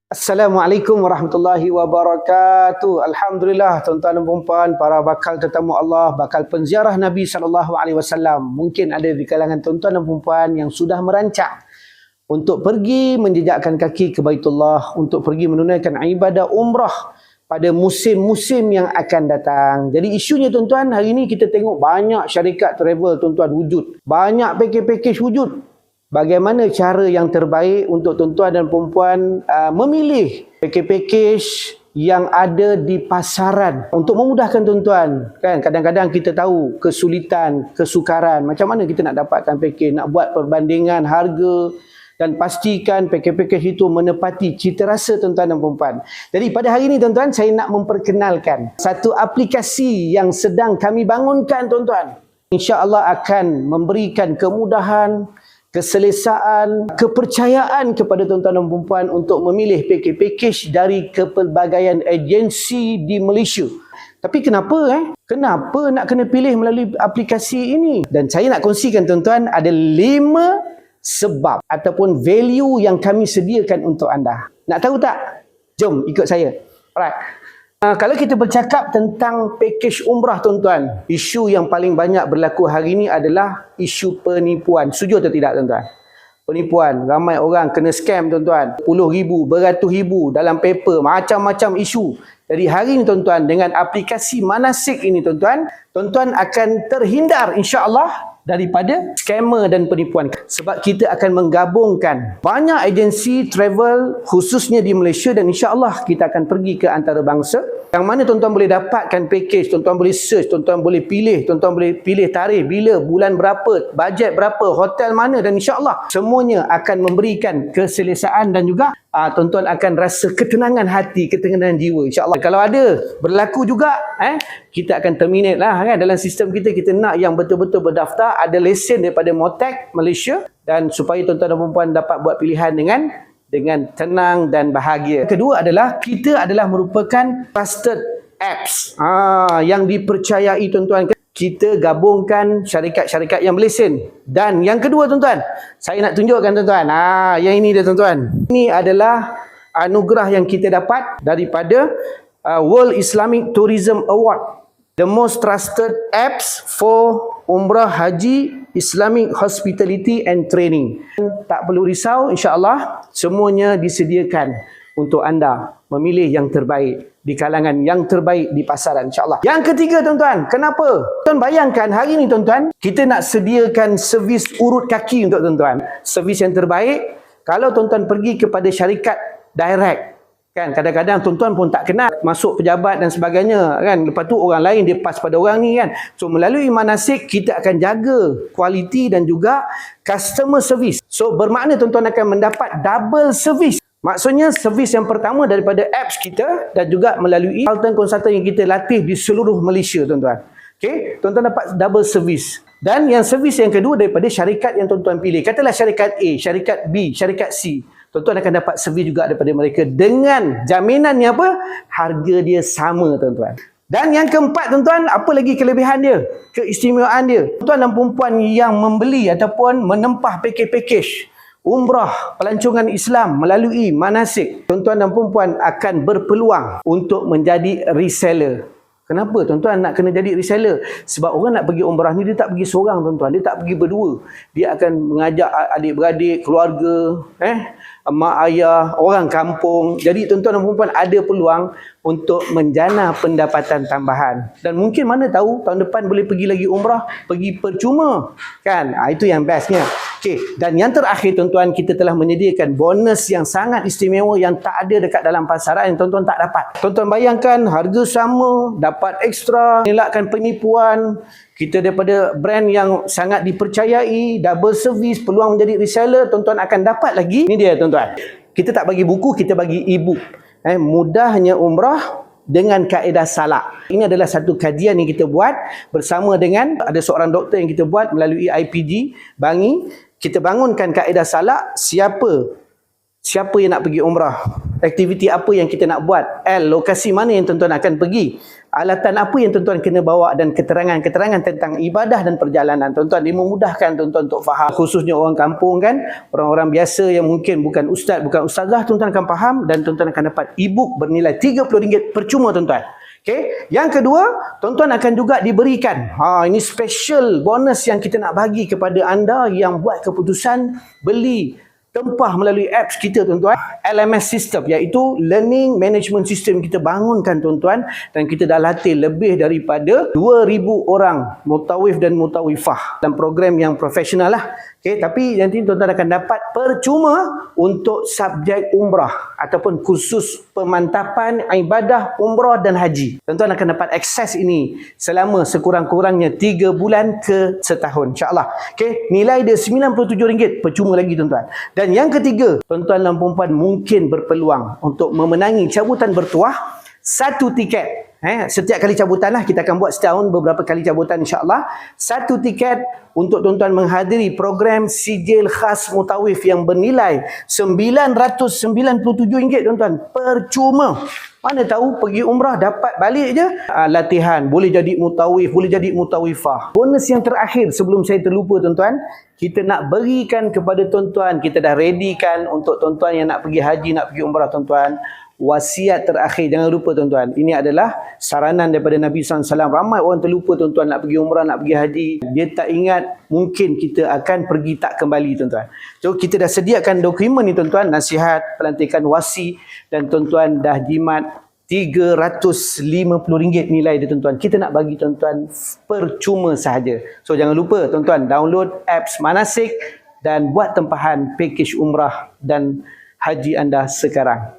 Assalamualaikum warahmatullahi wabarakatuh. Alhamdulillah tuan-tuan dan puan-puan, para bakal tetamu Allah, bakal penziarah Nabi SAW. Mungkin ada di kalangan tuan-tuan dan puan-puan yang sudah merancang untuk pergi menjejakkan kaki ke Baitullah, untuk pergi menunaikan ibadah umrah pada musim-musim yang akan datang. Jadi isunya tuan-tuan, hari ini kita tengok banyak syarikat travel tuan-tuan wujud. Banyak pakej-pakej wujud. Bagaimana cara yang terbaik untuk tuan-tuan dan perempuan memilih pakej-pakej yang ada di pasaran untuk memudahkan tuan-tuan. Kan kadang-kadang kita tahu kesulitan, kesukaran, macam mana kita nak dapatkan pakej, nak buat perbandingan harga dan pastikan pakej-pakej itu menepati cita rasa tuan-tuan dan perempuan. Jadi pada hari ini tuan-tuan, saya nak memperkenalkan satu aplikasi yang sedang kami bangunkan tuan-tuan. Insya-Allah akan memberikan kemudahan, keselesaan, kepercayaan kepada tuan-tuan dan puan untuk memilih pakej-pakej dari kepelbagaian agensi di Malaysia. Tapi kenapa Kenapa nak kena pilih melalui aplikasi ini? Dan saya nak kongsikan tuan-tuan ada 5 sebab ataupun value yang kami sediakan untuk anda. Nak tahu tak? Jom ikut saya. Alright. Kalau kita bercakap tentang pakej umrah tuan-tuan, isu yang paling banyak berlaku hari ini adalah isu penipuan. Setuju atau tidak tuan-tuan? Penipuan, ramai orang kena scam tuan-tuan. Puluh ribu, beratus ribu dalam paper, macam-macam isu. Jadi hari ini tuan-tuan, dengan aplikasi Manasik ini tuan-tuan, tuan-tuan akan terhindar insya-Allah daripada scammer dan penipuan. Sebab kita akan menggabungkan banyak agensi travel khususnya di Malaysia dan insya-Allah kita akan pergi ke antarabangsa. Yang mana tuan-tuan boleh dapatkan pakej, tuan-tuan boleh search, tuan-tuan boleh pilih, tuan-tuan boleh pilih tarikh bila, bulan berapa, bajet berapa, hotel mana dan insya-Allah semuanya akan memberikan keselesaan dan juga tuan-tuan akan rasa ketenangan hati, ketenangan jiwa insya-Allah. Kalau ada berlaku juga kita akan terminate lah kan. Dalam sistem kita, kita nak yang betul-betul berdaftar, ada lesen daripada MOTAC Malaysia, dan supaya tuan-tuan dan puan dapat buat pilihan dengan tenang dan bahagia. Kedua adalah kita adalah merupakan trusted apps yang dipercayai tuan-tuan. Kita gabungkan syarikat-syarikat yang berlesen. Dan yang kedua tuan-tuan, saya nak tunjukkan tuan-tuan. Yang ini dia tuan-tuan. Ini adalah anugerah yang kita dapat daripada World Islamic Tourism Award. The most trusted apps for Umrah Haji Islamic Hospitality and Training. Tak perlu risau, insya-Allah semuanya disediakan untuk anda memilih yang terbaik di kalangan yang terbaik di pasaran insya-Allah. Yang ketiga tuan-tuan, kenapa? Tuan bayangkan hari ini tuan-tuan, kita nak sediakan servis urut kaki untuk tuan-tuan. Servis yang terbaik kalau tuan-tuan pergi kepada syarikat direct. Kan kadang-kadang tuan-tuan pun tak kenal masuk pejabat dan sebagainya kan. Lepas tu orang lain dia pas pada orang ni kan. So melalui Manasik kita akan jaga kualiti dan juga customer service. So bermakna tuan-tuan akan mendapat double service. Maksudnya servis yang pertama daripada apps kita dan juga melalui konsultan yang kita latih di seluruh Malaysia tuan-tuan. Okey, tuan-tuan dapat double service. Dan yang servis yang kedua daripada syarikat yang tuan-tuan pilih. Katalah syarikat A, syarikat B, syarikat C. Tuan-tuan akan dapat servis juga daripada mereka dengan jaminannya apa? Harga dia sama tuan-tuan. Dan yang keempat tuan-tuan, apa lagi kelebihan dia? Keistimewaan dia. Tuan-tuan dan perempuan yang membeli ataupun menempah pakej-pakej umrah pelancongan Islam melalui Manasik, tuan-tuan dan perempuan akan berpeluang untuk menjadi reseller. Kenapa tuan-tuan nak kena jadi reseller? Sebab orang nak pergi umrah ni, dia tak pergi seorang tuan-tuan, dia tak pergi berdua. Dia akan mengajak adik-beradik, keluarga, mak ayah, orang kampung. Jadi tuan-tuan dan perempuan ada peluang untuk menjana pendapatan tambahan. Dan mungkin mana tahu tahun depan boleh pergi lagi umrah, pergi percuma. Kan? Itu yang bestnya. Okey, dan yang terakhir tuan-tuan, kita telah menyediakan bonus yang sangat istimewa yang tak ada dekat dalam pasaran, yang tuan-tuan tak dapat. Tuan-tuan bayangkan harga sama, dapat ekstra, elakkan penipuan. Kita daripada brand yang sangat dipercayai, double service, peluang menjadi reseller, tuan-tuan akan dapat lagi. Ini dia tuan-tuan. Kita tak bagi buku, kita bagi e-book. Mudahnya umrah dengan kaedah salak. Ini adalah satu kajian yang kita buat bersama dengan ada seorang doktor yang kita buat melalui IPG Bangi. Kita bangunkan kaedah salak, siapa yang nak pergi umrah Aktiviti apa yang kita nak buat, lokasi mana yang tuan-tuan akan pergi, alatan apa yang tuan-tuan kena bawa, dan keterangan-keterangan tentang ibadah dan perjalanan. Tuan-tuan, dia memudahkan tuan-tuan untuk faham. Khususnya orang kampung kan, orang-orang biasa yang mungkin bukan ustaz, bukan ustazah, tuan-tuan akan faham dan tuan-tuan akan dapat e-book bernilai RM30 percuma tuan-tuan. Okay. Yang kedua, tuan-tuan akan juga diberikan, ini special bonus yang kita nak bagi kepada anda yang buat keputusan beli tempah melalui apps kita tuan-tuan, LMS system, iaitu Learning Management System kita bangunkan tuan-tuan, dan kita dah latih lebih daripada 2,000 orang mutawif dan mutawifah dalam program yang profesional lah. Okay, tapi nanti tuan-tuan akan dapat percuma untuk subjek umrah ataupun kursus pemantapan ibadah umrah dan haji. Tuan-tuan akan dapat akses ini selama sekurang-kurangnya 3 bulan ke setahun, insyaAllah. Okay, nilai dia RM97 percuma lagi tuan-tuan. Dan yang ketiga, tuan-tuan dan puan-puan mungkin berpeluang untuk memenangi cabutan bertuah 1 tiket. Setiap kali cabutan lah, kita akan buat setahun beberapa kali cabutan insyaAllah. 1 tiket untuk tuan-tuan menghadiri program sijil khas mutawif yang bernilai RM997 tuan-tuan, percuma. Mana tahu pergi umrah dapat balik je latihan, boleh jadi mutawif, boleh jadi mutawifah. Bonus yang terakhir sebelum saya terlupa tuan-tuan, kita nak berikan kepada tuan-tuan, kita dah ready kan untuk tuan-tuan yang nak pergi haji, nak pergi umrah tuan-tuan. Wasiat terakhir, jangan lupa tuan-tuan, ini adalah saranan daripada Nabi SAW. Ramai orang terlupa tuan-tuan, nak pergi umrah, nak pergi haji, dia tak ingat mungkin kita akan pergi tak kembali tuan-tuan. So kita dah sediakan dokumen ni tuan-tuan, nasihat pelantikan wasi, dan tuan-tuan dah jimat RM350 nilai dia tuan-tuan. Kita nak bagi tuan-tuan percuma sahaja. So jangan lupa tuan-tuan, download apps Manasik dan buat tempahan pakej umrah dan haji anda sekarang.